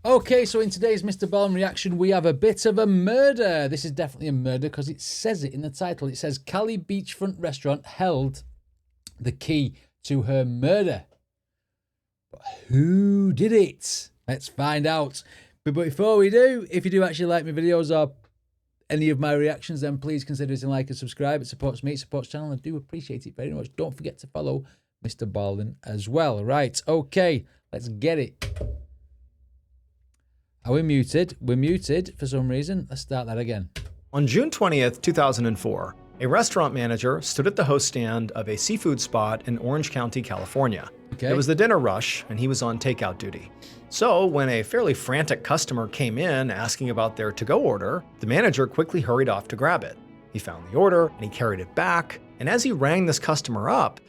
Okay, so in today's Mr. Ballen reaction, we have a bit of a murder. This is definitely a murder because it says it in the title. It says Cali beachfront restaurant held the key to her murder. But who did it? Let's find out. But before we do, if you do actually like my videos or any of my reactions, then please consider hitting like and subscribe. It supports me, it supports the channel. I do appreciate it very much. Don't forget to follow Mr. Ballen as well. Right, okay, let's get it. Are we muted? We're muted for some reason. Let's start that again. On June 20th, 2004, a restaurant manager stood at the host stand of a seafood spot in Orange County, California. Okay. It was the dinner rush, and he was on takeout duty. So when a fairly frantic customer came in asking about their to-go order, the manager quickly hurried off to grab it. He found the order, and he carried it back, and as he rang this customer up,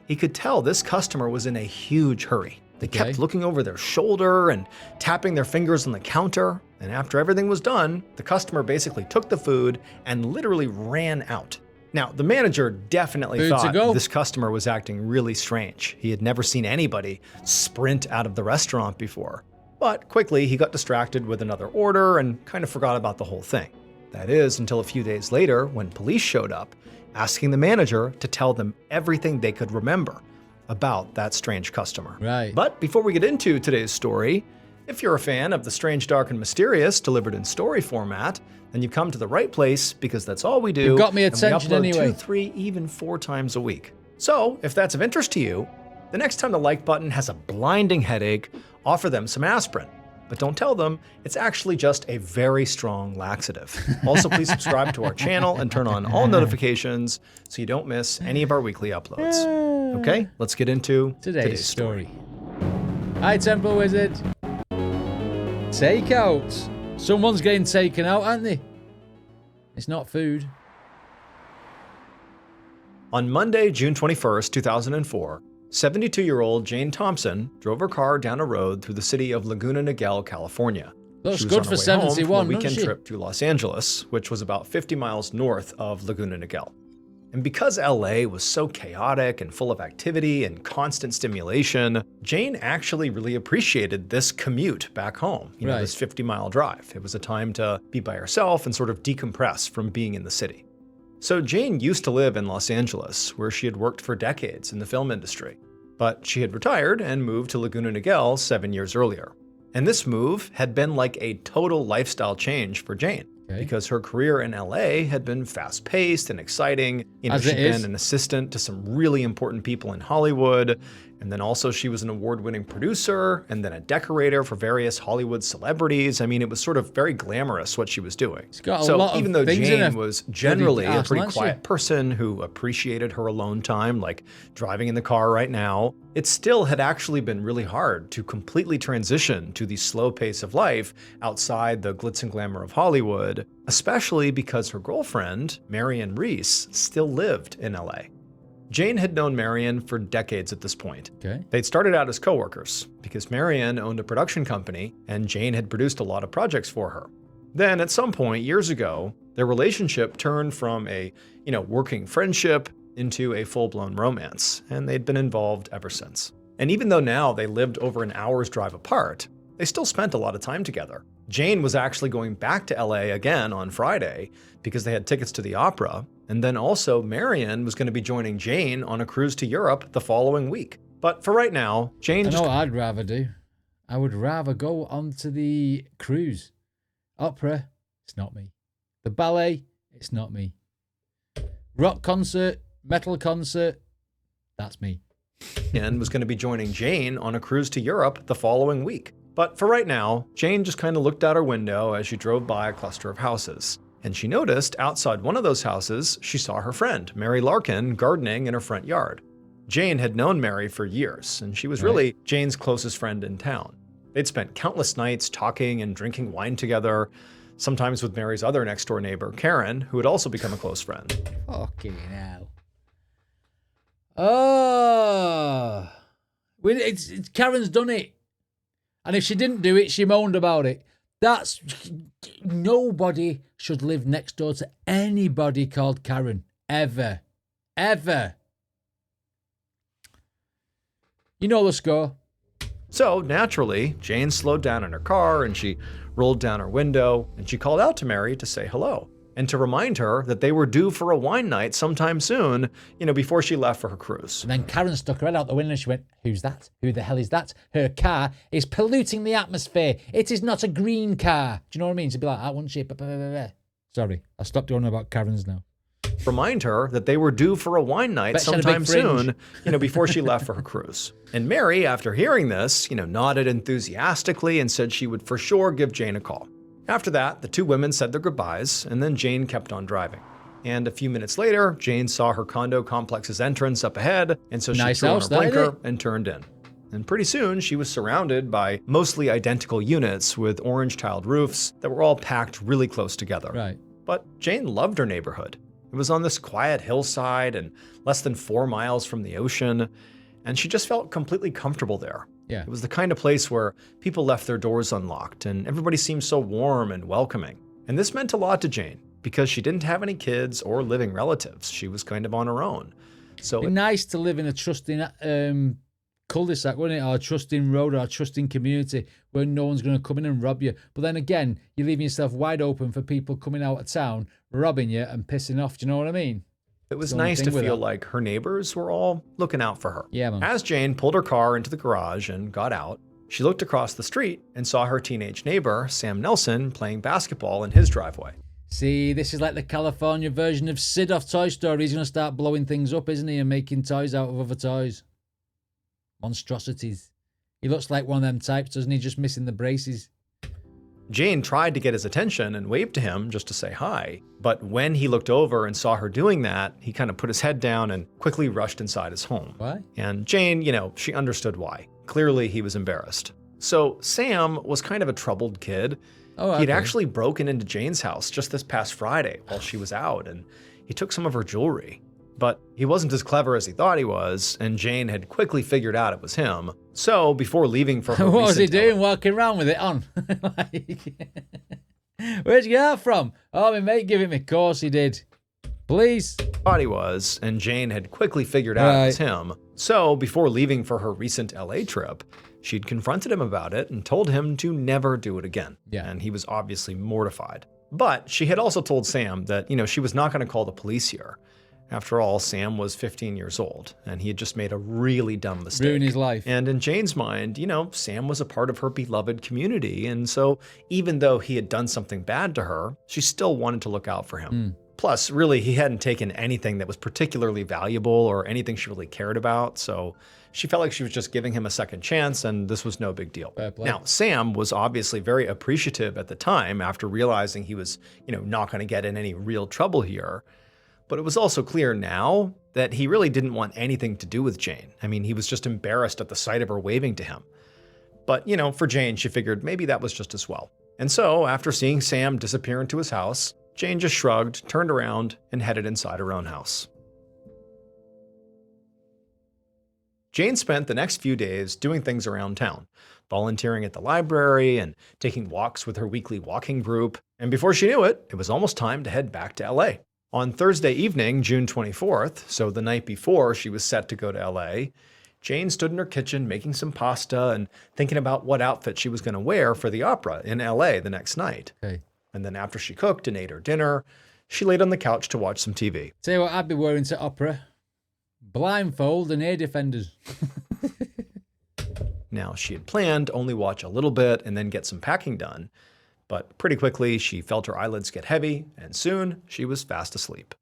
he could tell this customer was in a huge hurry. They kept looking over their shoulder and tapping their fingers on the counter. And after everything was done, the customer basically took the food and literally ran out. Now, the manager definitely thought this customer was acting really strange. He had never seen anybody sprint out of the restaurant before. But quickly, he got distracted with another order and kind of forgot about the whole thing. That is, until a few days later when police showed up, asking the manager to tell them everything they could remember about that strange customer. Right. But before we get into today's story, if you're a fan of the strange, dark, and mysterious delivered in story format, then you've come to the right place because that's all we do. You've got me attention and we upload anyway. 2, 3, even 4 times a week. So if that's of interest to you, the next time the like button has a blinding headache, offer them some aspirin. But don't tell them it's actually just a very strong laxative. Also, please subscribe to our channel and turn on all notifications so you don't miss any of our weekly uploads. Okay, let's get into today's story. Hi, Temple Wizard. Takeout. Someone's getting taken out, aren't they? It's not food. On Monday, June 21st, 2004, 72-year-old Jane Thompson drove her car down a road through the city of Laguna Niguel, California. Looks she was good on her for way 71, home from a doesn't weekend she? trip to Los Angeles, which was about 50 miles north of Laguna Niguel. And because LA was so chaotic and full of activity and constant stimulation, Jane actually really appreciated this commute back home, this 50-mile drive. It was a time to be by herself and sort of decompress from being in the city. So Jane used to live in Los Angeles, where she had worked for decades in the film industry. But she had retired and moved to Laguna Niguel 7 years earlier. And this move had been like a total lifestyle change for Jane. Because her career in LA had been fast-paced and exciting. She'd been an assistant to some really important people in Hollywood. And then also she was an award-winning producer and then a decorator for various Hollywood celebrities. I mean, it was sort of very glamorous what she was doing. So even though Jane was generally a pretty quiet person who appreciated her alone time, like driving in the car right now, it still had actually been really hard to completely transition to the slow pace of life outside the glitz and glamour of Hollywood, especially because her girlfriend, Marion Reese, still lived in LA. Jane had known Marion for decades at this point. They'd started out as coworkers because Marion owned a production company and Jane had produced a lot of projects for her. Then at some point years ago, their relationship turned from a, working friendship into a full-blown romance, and they'd been involved ever since. And even though now they lived over an hour's drive apart, they still spent a lot of time together. Jane was actually going back to LA again on Friday because they had tickets to the opera, and then also Marion was going to be joining Jane on a cruise to Europe the following week. But for right now, Jane I know what I'd rather do. I would rather go onto the cruise. Opera, it's not me. The ballet, it's not me. Rock concert, metal concert, that's me. And was going to be joining Jane on a cruise to Europe the following week. But for right now, Jane just kind of looked out her window as she drove by a cluster of houses. And she noticed outside one of those houses, she saw her friend, Mary Larkin, gardening in her front yard. Jane had known Mary for years, and she was really Jane's closest friend in town. They'd spent countless nights talking and drinking wine together, sometimes with Mary's other next-door neighbor, Karen, who had also become a close friend. Fucking hell. Oh. Karen's done it. And if she didn't do it, she moaned about it. Nobody should live next door to anybody called Karen. Ever. Ever. You know the score. So naturally, Jane slowed down in her car and she rolled down her window and she called out to Mary to say hello and to remind her that they were due for a wine night sometime soon, before she left for her cruise. And then Karen stuck her head out the window and she went, "Who's that? Who the hell is that? Her car is polluting the atmosphere. It is not a green car." Do you know what I mean? She'd be like, "I wouldn't she?" Sorry, I stopped going about Karens now. Remind her that they were due for a wine night sometime soon, before she left for her cruise. And Mary, after hearing this, nodded enthusiastically and said she would for sure give Jane a call. After that, the two women said their goodbyes, and then Jane kept on driving. And a few minutes later, Jane saw her condo complex's entrance up ahead, and so she threw on her blinker and turned in. And pretty soon, she was surrounded by mostly identical units with orange-tiled roofs that were all packed really close together. Right. But Jane loved her neighborhood. It was on this quiet hillside and less than 4 miles from the ocean, and she just felt completely comfortable there. Yeah. It was the kind of place where people left their doors unlocked and everybody seemed so warm and welcoming. And this meant a lot to Jane because she didn't have any kids or living relatives. She was kind of on her own. So it'd be nice to live in a trusting cul-de-sac, wouldn't it? Or a trusting road or a trusting community where no one's going to come in and rob you. But then again, you're leaving yourself wide open for people coming out of town, robbing you and pissing off. Do you know what I mean? It was nice to feel like her neighbors were all looking out for her. Yeah, man. As Jane pulled her car into the garage and got out, she looked across the street and saw her teenage neighbor, Sam Nelson, playing basketball in his driveway. See, this is like the California version of Sid off Toy Story. He's going to start blowing things up, isn't he? And making toys out of other toys. Monstrosities. He looks like one of them types, doesn't he? Just missing the braces. Jane tried to get his attention and waved to him just to say hi. But when he looked over and saw her doing that, he kind of put his head down and quickly rushed inside his home. Why? And Jane, she understood why. Clearly, he was embarrassed. So Sam was kind of a troubled kid. Oh, okay. He'd actually broken into Jane's house just this past Friday while she was out, and he took some of her jewelry. But he wasn't as clever as he thought he was, and Jane had quickly figured out it was him. So before leaving for her what was he doing, walking around with it on? Where'd you get that from? Oh, my mate gave it me. Of course he did. Please. Thought he was, and Jane had quickly figured out it was him. So before leaving for her recent LA trip, she'd confronted him about it and told him to never do it again. Yeah. And he was obviously mortified. But she had also told Sam that, she was not going to call the police here. After all, Sam was 15 years old, and he had just made a really dumb mistake. Ruined his life. And in Jane's mind, Sam was a part of her beloved community, and so even though he had done something bad to her, she still wanted to look out for him. Plus, really, he hadn't taken anything that was particularly valuable or anything she really cared about, so she felt like she was just giving him a second chance, and this was no big deal. Now, Sam was obviously very appreciative at the time after realizing he was, not going to get in any real trouble here. But it was also clear now that he really didn't want anything to do with Jane. I mean, he was just embarrassed at the sight of her waving to him. But, for Jane, she figured maybe that was just as well. And so, after seeing Sam disappear into his house, Jane just shrugged, turned around, and headed inside her own house. Jane spent the next few days doing things around town, volunteering at the library and taking walks with her weekly walking group. And before she knew it, it was almost time to head back to LA. On Thursday evening, June 24th, so the night before she was set to go to LA, Jane stood in her kitchen making some pasta and thinking about what outfit she was going to wear for the opera in LA the next night. Okay. And then after she cooked and ate her dinner, she laid on the couch to watch some TV. Tell you what I'd be wearing to opera. Blindfold and ear defenders. Now, she had planned to only watch a little bit and then get some packing done. But pretty quickly, she felt her eyelids get heavy, and soon she was fast asleep.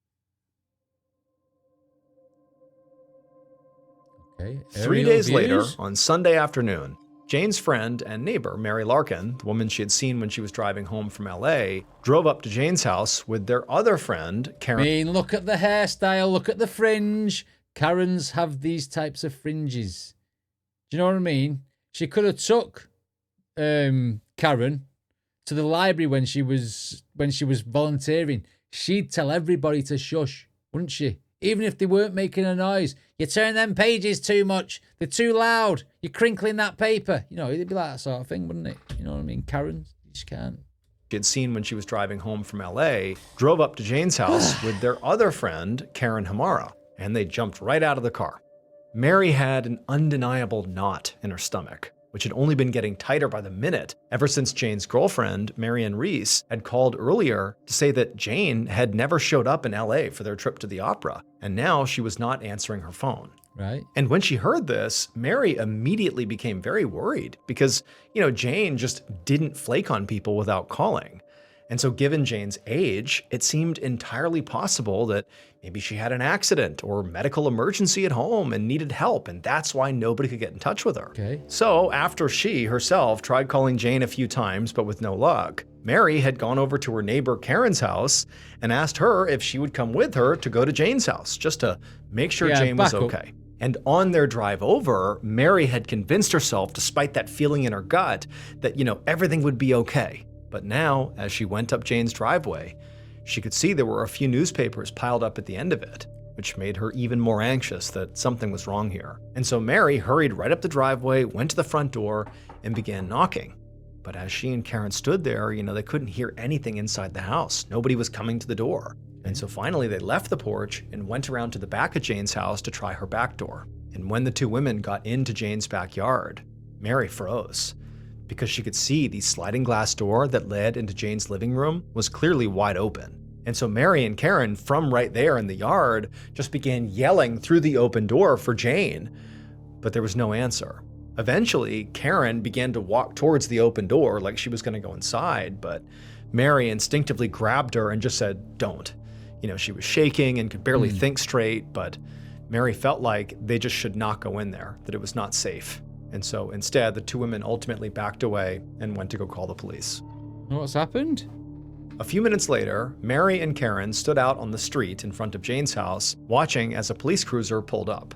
Okay. 3 days later, on Sunday afternoon, Jane's friend and neighbor, Mary Larkin, the woman she had seen when she was driving home from LA, drove up to Jane's house with their other friend, Karen. I mean, look at the hairstyle, look at the fringe. Karens have these types of fringes. Do you know what I mean? She could have took Karen to the library when she was volunteering. She'd tell everybody to shush, wouldn't she? Even if they weren't making a noise. You turn them pages too much. They're too loud. You're crinkling that paper. It'd be like that sort of thing, wouldn't it? You know what I mean? Karen, you just can't. She had seen when she was driving home from LA, drove up to Jane's house with their other friend, Karen Hamara, and they jumped right out of the car. Mary had an undeniable knot in her stomach, which had only been getting tighter by the minute ever since Jane's girlfriend, Marion Reese, had called earlier to say that Jane had never showed up in LA for their trip to the opera, and now she was not answering her phone. Right. And when she heard this, Mary immediately became very worried because, Jane just didn't flake on people without calling. And so given Jane's age, it seemed entirely possible that maybe she had an accident or medical emergency at home and needed help, and that's why nobody could get in touch with her. Okay. So after she herself tried calling Jane a few times, but with no luck, Mary had gone over to her neighbor Karen's house and asked her if she would come with her to go to Jane's house, just to make sure Jane was okay. And on their drive over, Mary had convinced herself, despite that feeling in her gut, that, everything would be okay. But now, as she went up Jane's driveway, she could see there were a few newspapers piled up at the end of it, which made her even more anxious that something was wrong here. And so Mary hurried right up the driveway, went to the front door, and began knocking. But as she and Karen stood there, they couldn't hear anything inside the house. Nobody was coming to the door. And so finally they left the porch and went around to the back of Jane's house to try her back door. And when the two women got into Jane's backyard, Mary froze, because she could see the sliding glass door that led into Jane's living room was clearly wide open. And so Mary and Karen, from right there in the yard, just began yelling through the open door for Jane, but there was no answer. Eventually, Karen began to walk towards the open door like she was going to go inside, but Mary instinctively grabbed her and just said, "Don't." She was shaking and could barely think straight, but Mary felt like they just should not go in there, that it was not safe. And so instead, the two women ultimately backed away and went to go call the police. What's happened? A few minutes later, Mary and Karen stood out on the street in front of Jane's house, watching as a police cruiser pulled up.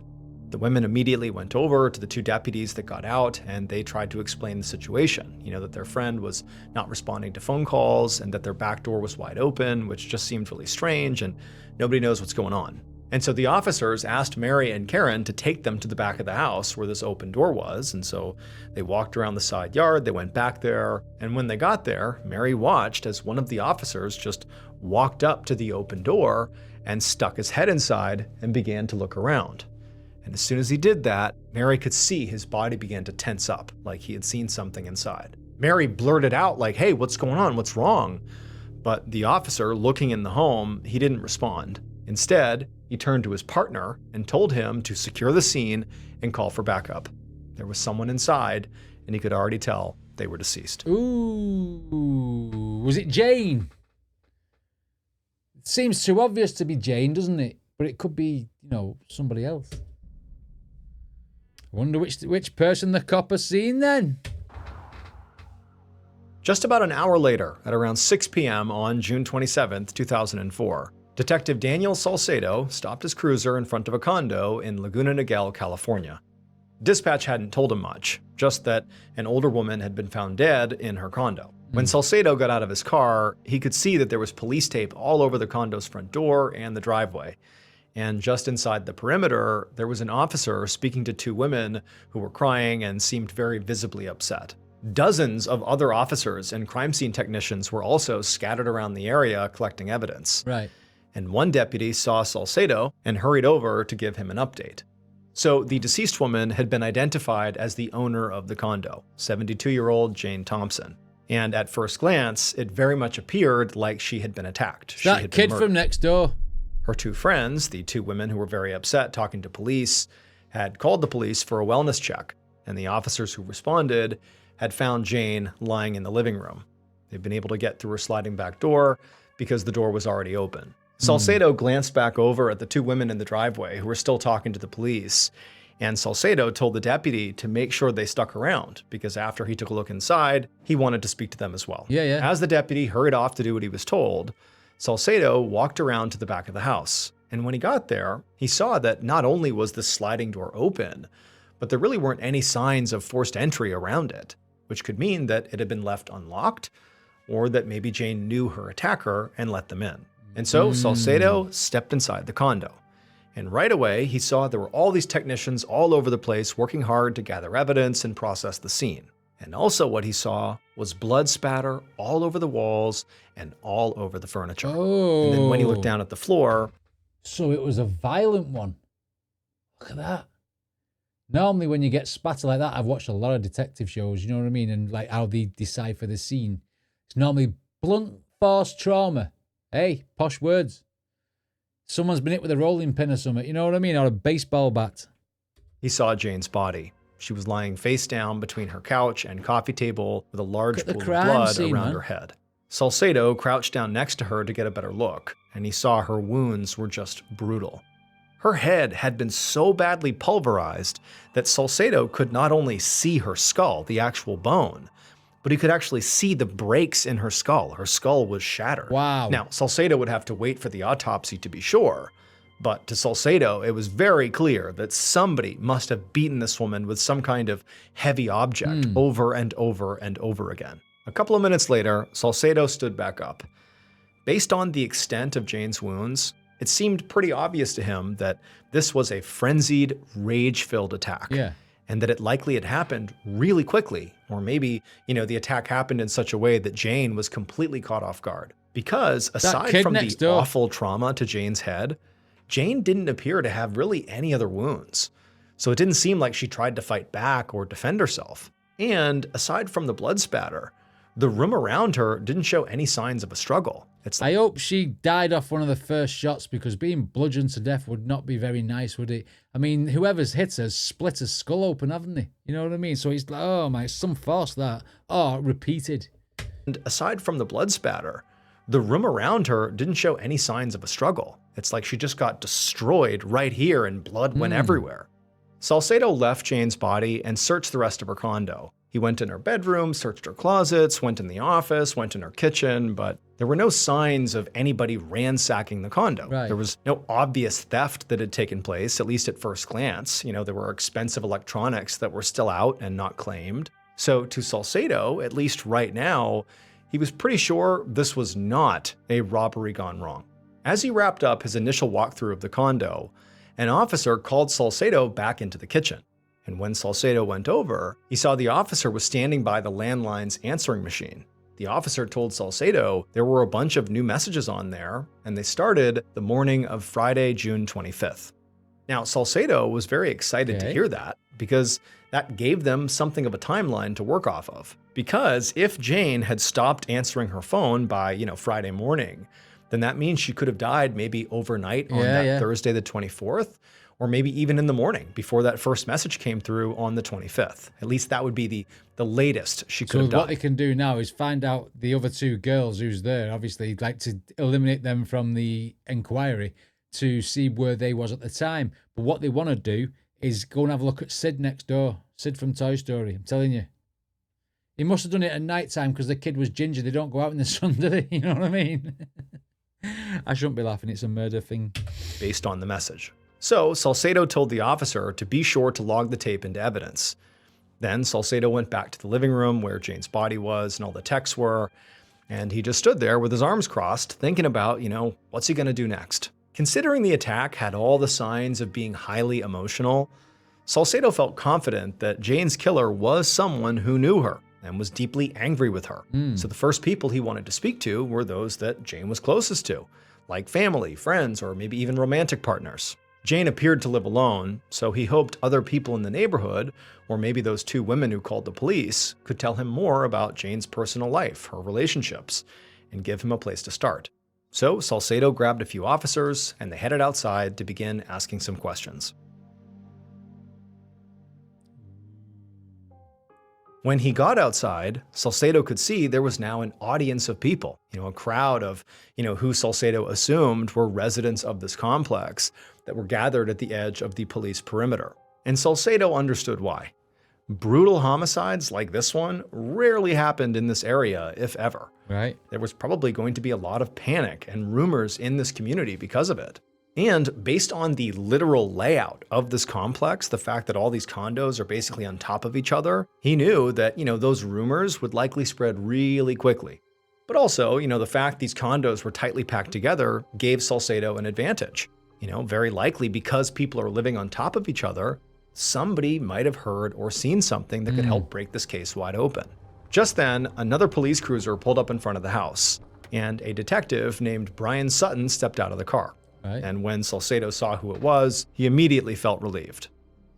The women immediately went over to the two deputies that got out, and they tried to explain the situation. That their friend was not responding to phone calls and that their back door was wide open, which just seemed really strange, and nobody knows what's going on. And so the officers asked Mary and Karen to take them to the back of the house where this open door was. And so they walked around the side yard, they went back there. And when they got there, Mary watched as one of the officers just walked up to the open door and stuck his head inside and began to look around. And as soon as he did that, Mary could see his body began to tense up, like he had seen something inside. Mary blurted out like, "Hey, what's going on? What's wrong?" But the officer looking in the home, he didn't respond. Instead, he turned to his partner and told him to secure the scene and call for backup. There was someone inside, and he could already tell they were deceased. Ooh, was it Jane? It seems too obvious to be Jane, doesn't it? But it could be, somebody else. I wonder which person the cop has seen then. Just about an hour later, at around 6 p.m. on June 27th, 2004, Detective Daniel Salcedo stopped his cruiser in front of a condo in Laguna Niguel, California. Dispatch hadn't told him much, just that an older woman had been found dead in her condo. When Salcedo got out of his car, he could see that there was police tape all over the condo's front door and the driveway. And just inside the perimeter, there was an officer speaking to two women who were crying and seemed very visibly upset. Dozens of other officers and crime scene technicians were also scattered around the area collecting evidence. Right. And one deputy saw Salcedo and hurried over to give him an update. So the deceased woman had been identified as the owner of the condo, 72-year-old Jane Thompson. And at first glance, it very much appeared like she had been attacked. That kid from next door. Her two friends, the two women who were very upset talking to police, had called the police for a wellness check, and the officers who responded had found Jane lying in the living room. They'd been able to get through her sliding back door because the door was already open. Salcedo glanced back over at the two women in the driveway who were still talking to the police, and Salcedo told the deputy to make sure they stuck around because after he took a look inside, he wanted to speak to them as well. Yeah. As the deputy hurried off to do what he was told, Salcedo walked around to the back of the house. And when he got there, he saw that not only was the sliding door open, but there really weren't any signs of forced entry around it, which could mean that it had been left unlocked or that maybe Jane knew her attacker and let them in. And so Salcedo stepped inside the condo. And right away, he saw there were all these technicians all over the place working hard to gather evidence and process the scene. And also what he saw was blood spatter all over the walls and all over the furniture. Oh. And then when he looked down at the floor... So it was a violent one. Look at that. Normally when you get spatter like that, I've watched a lot of detective shows, you know what I mean? And like how they decipher the scene. It's normally blunt force trauma. Hey, posh words. Someone's been hit with a rolling pin or something, you know what I mean? Or a baseball bat. He saw Jane's body. She was lying face down between her couch and coffee table with a large pool of blood around her head. Salcedo crouched down next to her to get a better look, and he saw her wounds were just brutal. Her head had been so badly pulverized that Salcedo could not only see her skull, the actual bone, but he could actually see the breaks in her skull. Her skull was shattered. Wow. Now, Salcedo would have to wait for the autopsy to be sure, but to Salcedo, it was very clear that somebody must have beaten this woman with some kind of heavy object over and over and over again. A couple of minutes later, Salcedo stood back up. Based on the extent of Jane's wounds, it seemed pretty obvious to him that this was a frenzied, rage-filled attack. Yeah. And that it likely had happened really quickly, or maybe, the attack happened in such a way that Jane was completely caught off guard. Because aside from the awful trauma to Jane's head, Jane didn't appear to have really any other wounds. So it didn't seem like she tried to fight back or defend herself. And aside from the blood spatter, the room around her didn't show any signs of a struggle. I hope she died off one of the first shots, because being bludgeoned to death would not be very nice, would it? I mean, whoever's hit her split her skull open, haven't they? You know what I mean? So he's like, oh my, some force that. Oh, repeated. And aside from the blood spatter, the room around her didn't show any signs of a struggle. It's like she just got destroyed right here and blood went everywhere. Salcedo left Jane's body and searched the rest of her condo. He went in her bedroom, searched her closets, went in the office, went in her kitchen, but there were no signs of anybody ransacking the condo. Right. There was no obvious theft that had taken place, at least at first glance. There were expensive electronics that were still out and not claimed. So to Salcedo, at least right now, he was pretty sure this was not a robbery gone wrong. As he wrapped up his initial walkthrough of the condo, an officer called Salcedo back into the kitchen. And when Salcedo went over, he saw the officer was standing by the landline's answering machine. The officer told Salcedo there were a bunch of new messages on there, and they started the morning of Friday, June 25th. Now, Salcedo was very excited to hear that, because that gave them something of a timeline to work off of. Because if Jane had stopped answering her phone by, Friday morning, then that means she could have died maybe overnight on Thursday the 24th, or maybe even in the morning before that first message came through on the 25th. At least that would be the latest she could have died. So what they can do now is find out the other two girls who's there, obviously, like to eliminate them from the inquiry to see where they was at the time. But what they want to do is go and have a look at Sid next door. Sid from Toy Story, I'm telling you. He must have done it at night time because the kid was ginger. They don't go out in the sun, do they? You know what I mean? I shouldn't be laughing. It's a murder thing. Based on the message. So Salcedo told the officer to be sure to log the tape into evidence. Then Salcedo went back to the living room where Jane's body was and all the texts were, and he just stood there with his arms crossed, thinking about, what's he going to do next? Considering the attack had all the signs of being highly emotional, Salcedo felt confident that Jane's killer was someone who knew her and was deeply angry with her. So the first people he wanted to speak to were those that Jane was closest to, like family, friends, or maybe even romantic partners. Jane appeared to live alone, so he hoped other people in the neighborhood, or maybe those two women who called the police, could tell him more about Jane's personal life, her relationships, and give him a place to start. So Salcedo grabbed a few officers, and they headed outside to begin asking some questions. When he got outside, Salcedo could see there was now an audience of people, a crowd of, who Salcedo assumed were residents of this complex that were gathered at the edge of the police perimeter. And Salcedo understood why. Brutal homicides like this one rarely happened in this area, if ever. Right. There was probably going to be a lot of panic and rumors in this community because of it. And based on the literal layout of this complex, the fact that all these condos are basically on top of each other, he knew that, those rumors would likely spread really quickly. But also, the fact these condos were tightly packed together gave Salcedo an advantage. Very likely because people are living on top of each other, somebody might have heard or seen something that could help break this case wide open. Just then, another police cruiser pulled up in front of the house, and a detective named Brian Sutton stepped out of the car. Right. And when Salcedo saw who it was, he immediately felt relieved.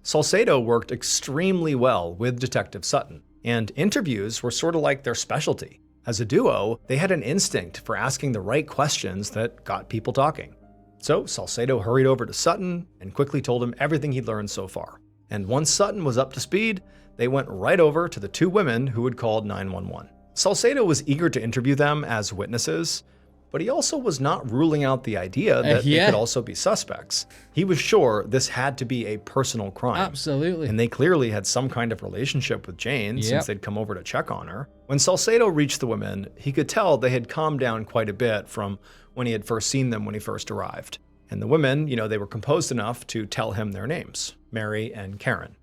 Salcedo worked extremely well with Detective Sutton, and interviews were sort of like their specialty. As a duo, they had an instinct for asking the right questions that got people talking. So Salcedo hurried over to Sutton and quickly told him everything he'd learned so far. And once Sutton was up to speed, they went right over to the two women who had called 911. Salcedo was eager to interview them as witnesses, but he also was not ruling out the idea that they could also be suspects. He was sure this had to be a personal crime. Absolutely. And they clearly had some kind of relationship with Jane since they'd come over to check on her. When Salcedo reached the women, he could tell they had calmed down quite a bit from when he had first seen them when he first arrived. And the women, they were composed enough to tell him their names, Mary and Karen.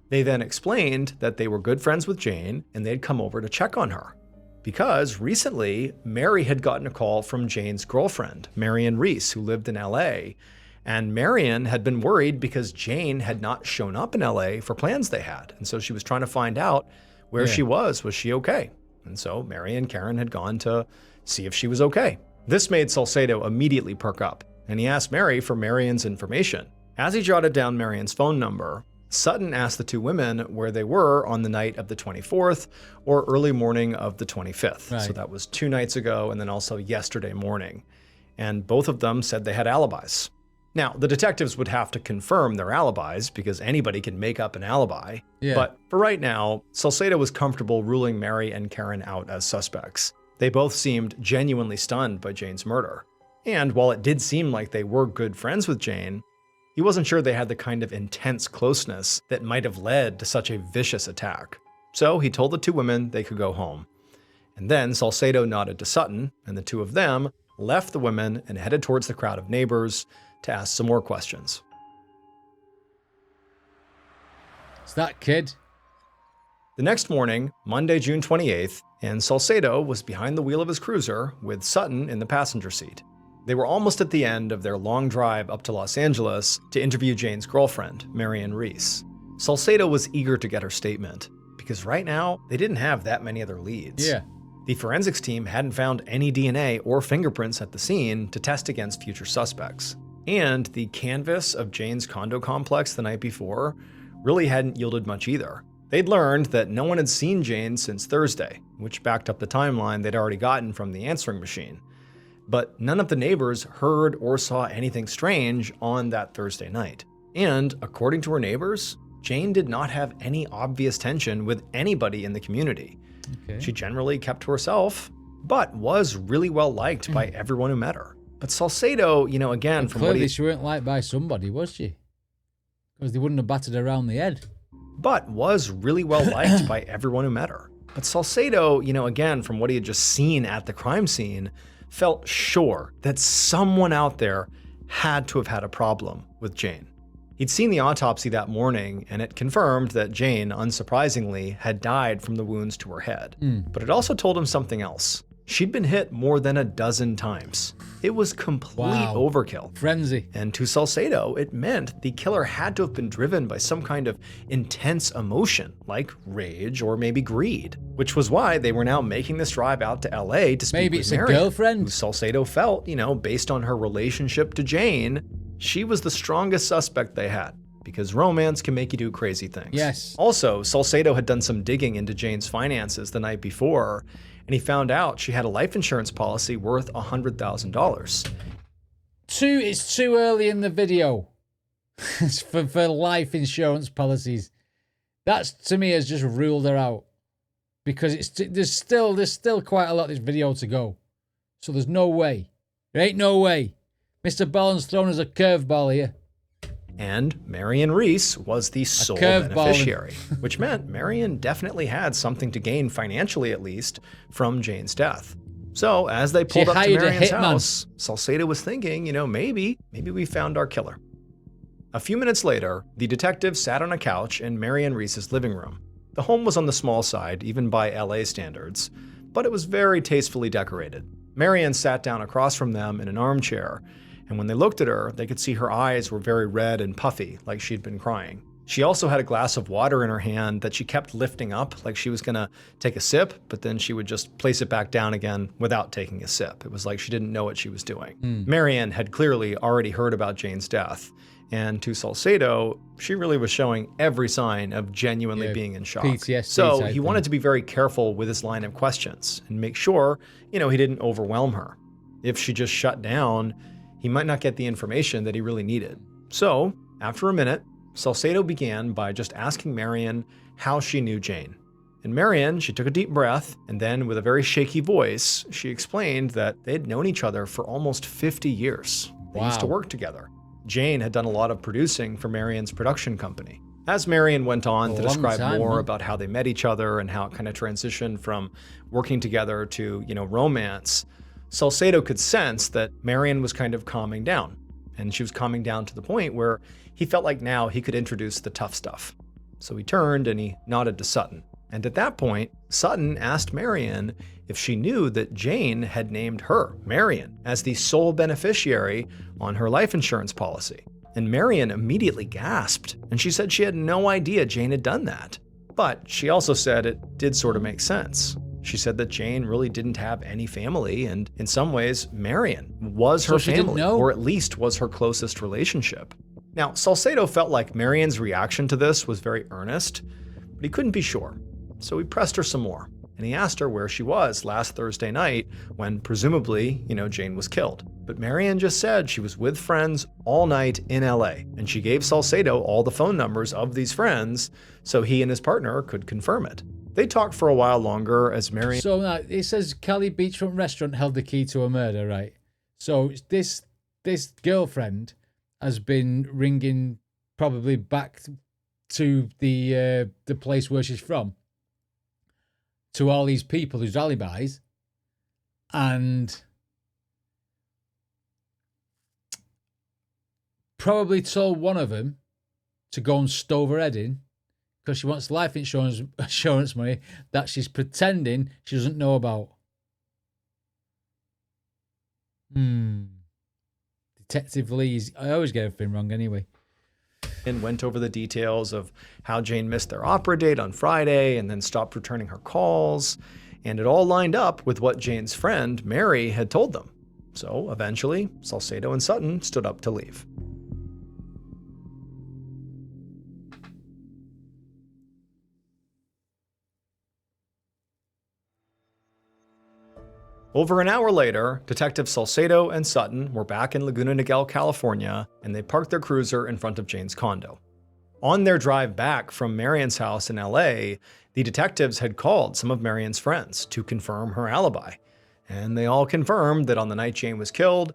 They then explained that they were good friends with Jane and they'd come over to check on her. Because recently, Mary had gotten a call from Jane's girlfriend, Marion Reese, who lived in LA. And Marion had been worried because Jane had not shown up in LA for plans they had. And so she was trying to find out where she was. Was she okay? And so Mary and Karen had gone to see if she was okay. This made Salcedo immediately perk up, and he asked Mary for Marion's information. As he jotted down Marion's phone number, Sutton asked the two women where they were on the night of the 24th or early morning of the 25th. Right. So that was 2 nights ago and then also yesterday morning. And both of them said they had alibis. Now, the detectives would have to confirm their alibis because anybody can make up an alibi. Yeah. But for right now, Salcedo was comfortable ruling Mary and Karen out as suspects. They both seemed genuinely stunned by Jane's murder. And while it did seem like they were good friends with Jane, he wasn't sure they had the kind of intense closeness that might have led to such a vicious attack. So he told the two women they could go home. And then Salcedo nodded to Sutton, and the two of them left the women and headed towards the crowd of neighbors to ask some more questions. It's that kid. The next morning, Monday, June 28th, and Salcedo was behind the wheel of his cruiser with Sutton in the passenger seat. They were almost at the end of their long drive up to Los Angeles to interview Jane's girlfriend, Marion Reese. Salcedo was eager to get her statement, because right now, they didn't have that many other leads. Yeah. The forensics team hadn't found any DNA or fingerprints at the scene to test against future suspects. And the canvas of Jane's condo complex the night before really hadn't yielded much either. They'd learned that no one had seen Jane since Thursday, which backed up the timeline they'd already gotten from the answering machine. But none of the neighbors heard or saw anything strange on that Thursday night. And according to her neighbors, Jane did not have any obvious tension with anybody in the community. Okay. She generally kept to herself, but was really well liked by everyone who met her. But Salcedo, again, from what Clearly she weren't liked by somebody, was she? Because they wouldn't have battered her around the head. But was really well liked by everyone who met her. But Salcedo, again, from what he had just seen at the crime scene, felt sure that someone out there had to have had a problem with Jane. He'd seen the autopsy that morning, and it confirmed that Jane, unsurprisingly, had died from the wounds to her head. But it also told him something else. She'd been hit more than a dozen times. It was complete overkill. Frenzy. And to Salcedo, it meant the killer had to have been driven by some kind of intense emotion, like rage or maybe greed, which was why they were now making this drive out to LA to speak Maybe with it's Marion, a girlfriend. who Salcedo felt, based on her relationship to Jane, she was the strongest suspect they had, because romance can make you do crazy things. Yes. Also, Salcedo had done some digging into Jane's finances the night before, and he found out she had a life insurance policy worth $100,000. It's too early in the video for life insurance policies. That's, to me, has just ruled her out, because there's still quite a lot of this video to go. So there's no way. There ain't no way. Mr. Ballen's thrown us a curveball here. And Marion Reese was the sole beneficiary, which meant Marion definitely had something to gain financially, at least, from Jane's death. So as they pulled up to Marion's house, Salcedo was thinking, maybe we found our killer. A few minutes later, the detective sat on a couch in Marion Reese's living room. The home was on the small side, even by LA standards, but it was very tastefully decorated. Marion sat down across from them in an armchair, and when they looked at her, they could see her eyes were very red and puffy, like she'd been crying. She also had a glass of water in her hand that she kept lifting up like she was gonna take a sip, but then she would just place it back down again without taking a sip. It was like she didn't know what she was doing. Marion had clearly already heard about Jane's death, and to Salcedo, she really was showing every sign of genuinely being in shock. PTSD so type he wanted to be very careful with his line of questions and make sure, he didn't overwhelm her. If she just shut down, he might not get the information that he really needed. So, after a minute, Salcedo began by just asking Marion how she knew Jane. And Marion, she took a deep breath, and then with a very shaky voice, she explained that they'd known each other for almost 50 years. They used to work together. Jane had done a lot of producing for Marion's production company. As Marion went on to describe more about how they met each other and how it kind of transitioned from working together to, romance, Salcedo could sense that Marion was kind of calming down. And she was calming down to the point where he felt like now he could introduce the tough stuff. So he turned and he nodded to Sutton. And at that point, Sutton asked Marion if she knew that Jane had named her, Marion, as the sole beneficiary on her life insurance policy. And Marion immediately gasped, and she said she had no idea Jane had done that. But she also said it did sort of make sense. She said that Jane really didn't have any family, and in some ways, Marion was her family, or at least was her closest relationship. Now, Salcedo felt like Marion's reaction to this was very earnest, but he couldn't be sure. So he pressed her some more, and he asked her where she was last Thursday night when presumably, Jane was killed. But Marion just said she was with friends all night in LA, and she gave Salcedo all the phone numbers of these friends so he and his partner could confirm it. They talked for a while longer as Marion... So now, it says Cali Beachfront Restaurant held the key to a murder, right? So this girlfriend has been ringing probably back to the place where she's from, to all these people whose alibis, and probably told one of them to go and stove her head in because she wants life insurance money that she's pretending she doesn't know about. Detective Lee's, I always get everything wrong anyway. And went over the details of how Jane missed their opera date on Friday and then stopped returning her calls. And it all lined up with what Jane's friend, Mary, had told them. So eventually, Salcedo and Sutton stood up to leave. Over an hour later, Detective Salcedo and Sutton were back in Laguna Niguel, California, and they parked their cruiser in front of Jane's condo. On their drive back from Marion's house in LA, the detectives had called some of Marion's friends to confirm her alibi. And they all confirmed that on the night Jane was killed,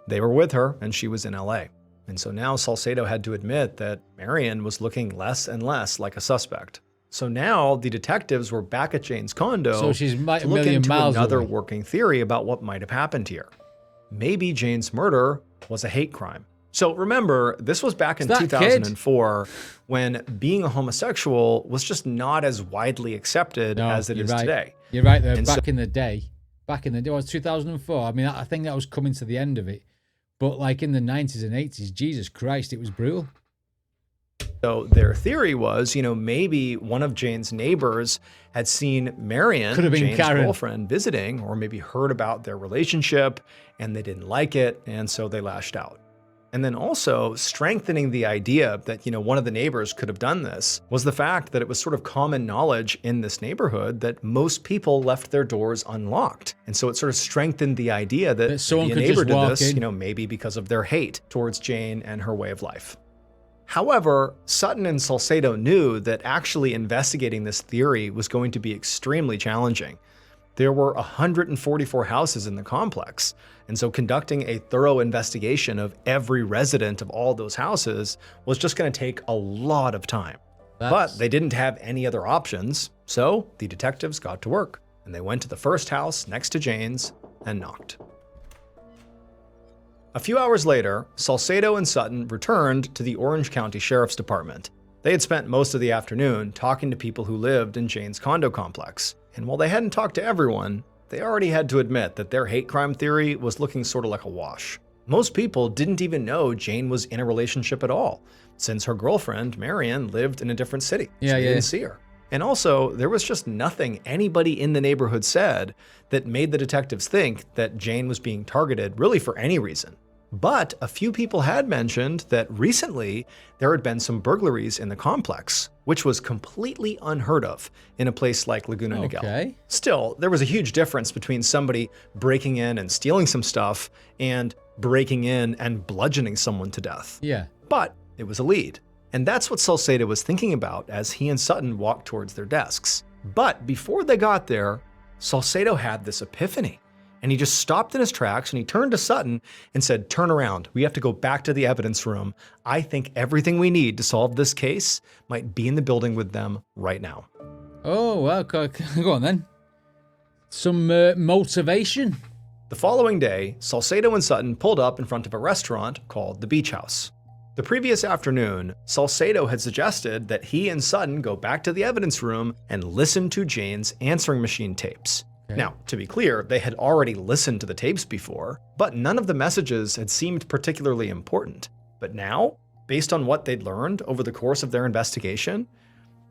they were with her and she was in LA. And so now Salcedo had to admit that Marion was looking less and less like a suspect. So now the detectives were back at Jane's condo so she's to look into another working theory about what might have happened here. Maybe Jane's murder was a hate crime. So remember, this was back in 2004 when being a homosexual was just not as widely accepted as it is today. You're right there. Back in the day, it was 2004. I mean, I think that was coming to the end of it. But like in the 90s and 80s, Jesus Christ, it was brutal. So their theory was, maybe one of Jane's neighbors had seen Marion, Jane's girlfriend, visiting, or maybe heard about their relationship and they didn't like it, and so they lashed out. And then also strengthening the idea that, one of the neighbors could have done this was the fact that it was sort of common knowledge in this neighborhood that most people left their doors unlocked. And so it sort of strengthened the idea that maybe a neighbor did this, maybe because of their hate towards Jane and her way of life. However, Sutton and Salcedo knew that actually investigating this theory was going to be extremely challenging. There were 144 houses in the complex, and so conducting a thorough investigation of every resident of all those houses was just going to take a lot of time. But they didn't have any other options, so the detectives got to work, and they went to the first house next to Jane's and knocked. A few hours later, Salcedo and Sutton returned to the Orange County Sheriff's Department. They had spent most of the afternoon talking to people who lived in Jane's condo complex. And while they hadn't talked to everyone, they already had to admit that their hate crime theory was looking sort of like a wash. Most people didn't even know Jane was in a relationship at all, since her girlfriend, Marion, lived in a different city, so they didn't see her. And also, there was just nothing anybody in the neighborhood said that made the detectives think that Jane was being targeted really for any reason. But a few people had mentioned that recently there had been some burglaries in the complex, which was completely unheard of in a place like Laguna Niguel. Still, there was a huge difference between somebody breaking in and stealing some stuff and breaking in and bludgeoning someone to death. But it was a lead. And that's what Salcedo was thinking about as he and Sutton walked towards their desks. But before they got there, Salcedo had this epiphany. And he just stopped in his tracks and he turned to Sutton and said, "Turn around. We have to go back to the evidence room. I think everything we need to solve this case might be in the building with them right now." Oh, well, go on then. Some motivation. The following day, Salcedo and Sutton pulled up in front of a restaurant called the Beach House. The previous afternoon, Salcedo had suggested that he and Sutton go back to the evidence room and listen to Jane's answering machine tapes. Now, to be clear, they had already listened to the tapes before, but none of the messages had seemed particularly important. But now, based on what they'd learned over the course of their investigation,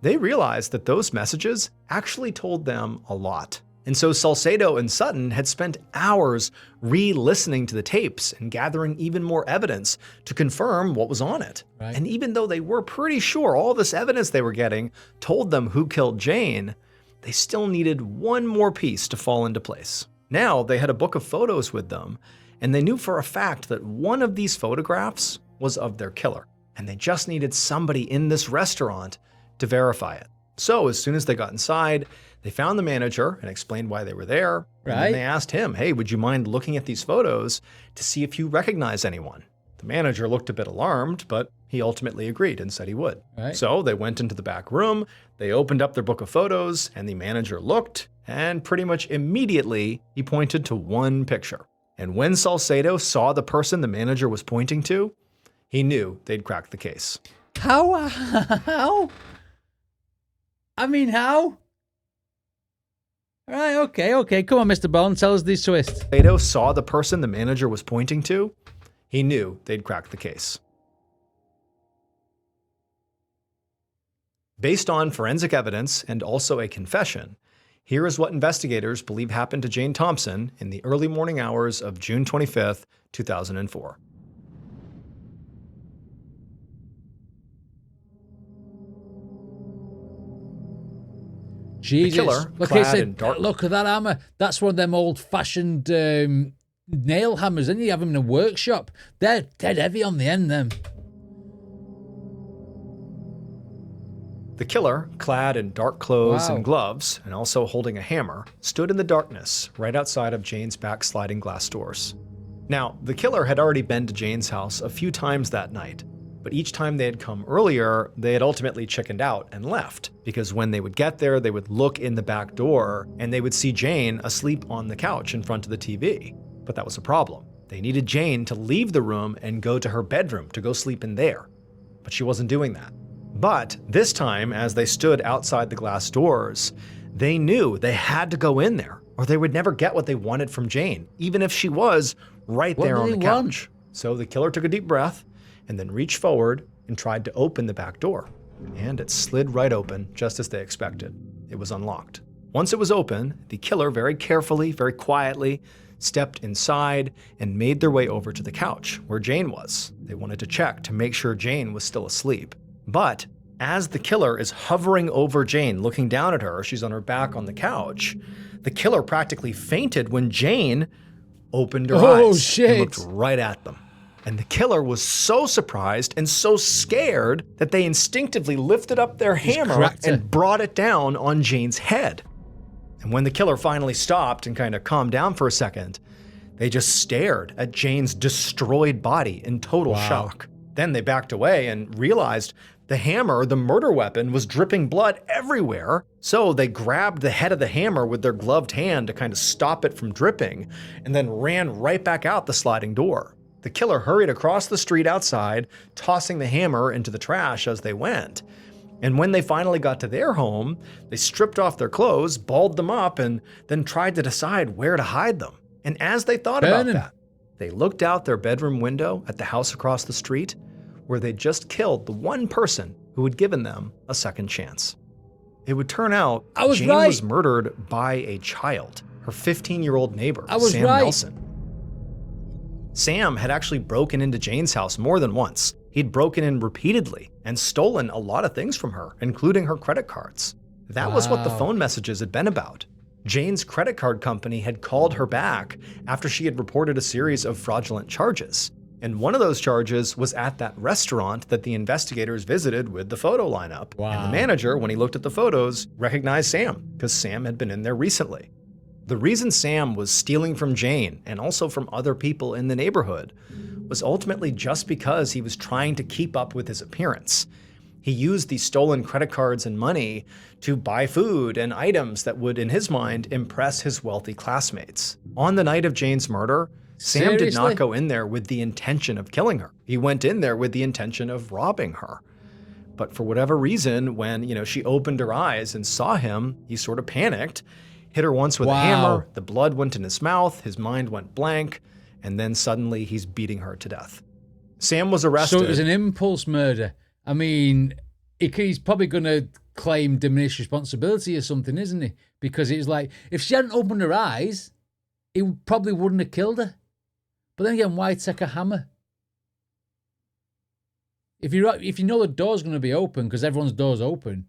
they realized that those messages actually told them a lot. And so Salcedo and Sutton had spent hours re-listening to the tapes and gathering even more evidence to confirm what was on it. And even though they were pretty sure all this evidence they were getting told them who killed Jane, they still needed one more piece to fall into place. Now they had a book of photos with them, and they knew for a fact that one of these photographs was of their killer, and they just needed somebody in this restaurant to verify it. So as soon as they got inside, they found the manager and explained why they were there, and then they asked him, "Hey, would you mind looking at these photos to see if you recognize anyone?" The manager looked a bit alarmed, but he ultimately agreed and said he would. So they went into the back room, they opened up their book of photos, and the manager looked, and pretty much immediately he pointed to one picture. And when Salcedo saw the person the manager was pointing to, he knew they'd cracked the case. How? I mean, how? Right, okay. Come on, Mr. Ballen, tell us these twists. Salcedo saw the person the manager was pointing to, he knew they'd cracked the case. Based on forensic evidence and also a confession, here is what investigators believe happened to Jane Thompson in the early morning hours of June 25th, 2004. Jesus. The killer, clad in dark... Look at that hammer. That's one of them old-fashioned nail hammers, and you have them in a workshop. They're dead heavy on the end, them. The killer, clad in dark clothes and gloves, and also holding a hammer, stood in the darkness right outside of Jane's back sliding glass doors. Now, the killer had already been to Jane's house a few times that night, but each time they had come earlier, they had ultimately chickened out and left, because when they would get there, they would look in the back door and they would see Jane asleep on the couch in front of the TV. But that was a problem. They needed Jane to leave the room and go to her bedroom to go sleep in there. But she wasn't doing that. But this time, as they stood outside the glass doors, they knew they had to go in there or they would never get what they wanted from Jane, even if she was right there on the couch. So the killer took a deep breath and then reached forward and tried to open the back door. And it slid right open, just as they expected. It was unlocked. Once it was open, the killer very carefully, very quietly, stepped inside and made their way over to the couch where Jane was. They wanted to check to make sure Jane was still asleep. But as the killer is hovering over Jane, looking down at her, she's on her back on the couch, the killer practically fainted when Jane opened her eyes and looked right at them. And the killer was so surprised and so scared that they instinctively lifted up their hammer and brought it down on Jane's head. And when the killer finally stopped and kind of calmed down for a second, they just stared at Jane's destroyed body in total shock. Then they backed away and realized the hammer, the murder weapon, was dripping blood everywhere. So they grabbed the head of the hammer with their gloved hand to kind of stop it from dripping, and then ran right back out the sliding door. The killer hurried across the street outside, tossing the hammer into the trash as they went. And when they finally got to their home, they stripped off their clothes, balled them up, and then tried to decide where to hide them. And as they thought about that, They looked out their bedroom window at the house across the street, where they'd just killed the one person who had given them a second chance. It would turn out Jane was murdered by a child, her 15-year-old neighbor, Sam Nelson. Sam had actually broken into Jane's house more than once. He'd broken in repeatedly and stolen a lot of things from her, including her credit cards. That was what the phone messages had been about. Jane's credit card company had called her back after she had reported a series of fraudulent charges. And one of those charges was at that restaurant that the investigators visited with the photo lineup. And the manager, when he looked at the photos, recognized Sam, because Sam had been in there recently. The reason Sam was stealing from Jane, and also from other people in the neighborhood, was ultimately just because he was trying to keep up with his appearance. He used these stolen credit cards and money to buy food and items that would, in his mind, impress his wealthy classmates. On the night of Jane's murder, Sam did not go in there with the intention of killing her. He went in there with the intention of robbing her. But for whatever reason, when, she opened her eyes and saw him, he sort of panicked, hit her once with a hammer, the blood went in his mouth, his mind went blank, and then suddenly he's beating her to death. Sam was arrested. So it was an impulse murder. I mean, he's probably going to claim diminished responsibility or something, isn't he? Because it's like, if she hadn't opened her eyes, he probably wouldn't have killed her. But then again, why take a hammer? If you know the door's going to be open, because everyone's door's open,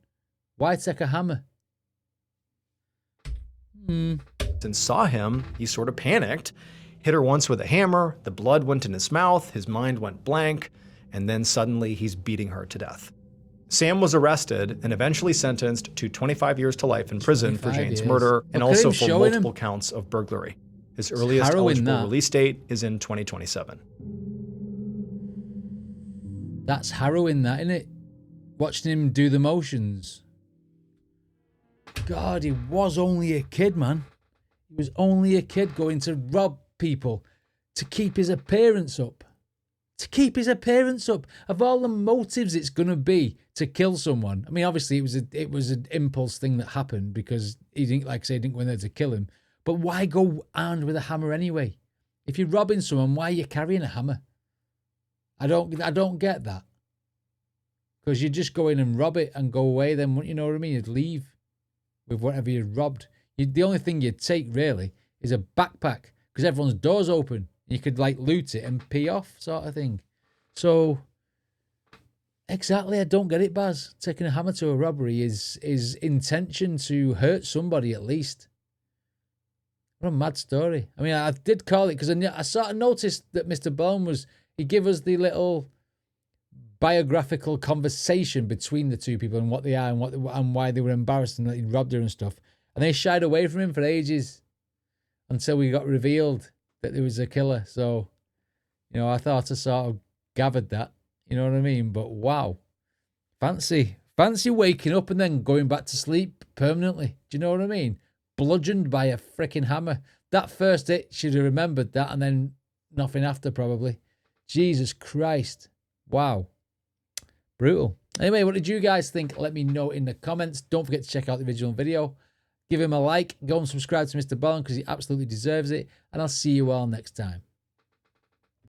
why take a hammer? And saw him, he sort of panicked, hit her once with a hammer, the blood went in his mouth, his mind went blank, and then suddenly he's beating her to death. Sam was arrested and eventually sentenced to 25 years to life in prison for Jane's murder, and also for multiple counts of burglary. His earliest eligible release date is in 2027. That's harrowing, that, isn't it? Watching him do the motions. God, he was only a kid, man. He was only a kid going to rob people to keep his appearance up. To keep his appearance up. Of all the motives it's going to be to kill someone. I mean, obviously it was an impulse thing that happened because he didn't, like I say, didn't go in there to kill him. But why go armed with a hammer anyway? If you're robbing someone, why are you carrying a hammer? I don't get that. Because you just go in and rob it and go away, then, you know what I mean? You'd leave with whatever you robbed. The only thing you'd take, really, is a backpack, because everyone's door's open. You could, like, loot it and pee off, sort of thing. So, exactly, I don't get it, Baz. Taking a hammer to a robbery is intention to hurt somebody, at least. What a mad story. I mean, I did call it, because I sort of noticed that Mr. Ballen he gave us the little biographical conversation between the two people and what they are and why they were embarrassed and that he robbed her and stuff. And they shied away from him for ages until we got revealed that there was a killer. So, I thought I sort of gathered that, you know what I mean? But wow, fancy waking up and then going back to sleep permanently. Do you know what I mean? Bludgeoned by a freaking hammer. That first hit, she'd have remembered that, and then nothing after probably. Jesus Christ. Wow. Brutal. Anyway, what did you guys think? Let me know in the comments. Don't forget to check out the original video. Give him a like. Go and subscribe to Mr. Ballen because he absolutely deserves it. And I'll see you all next time.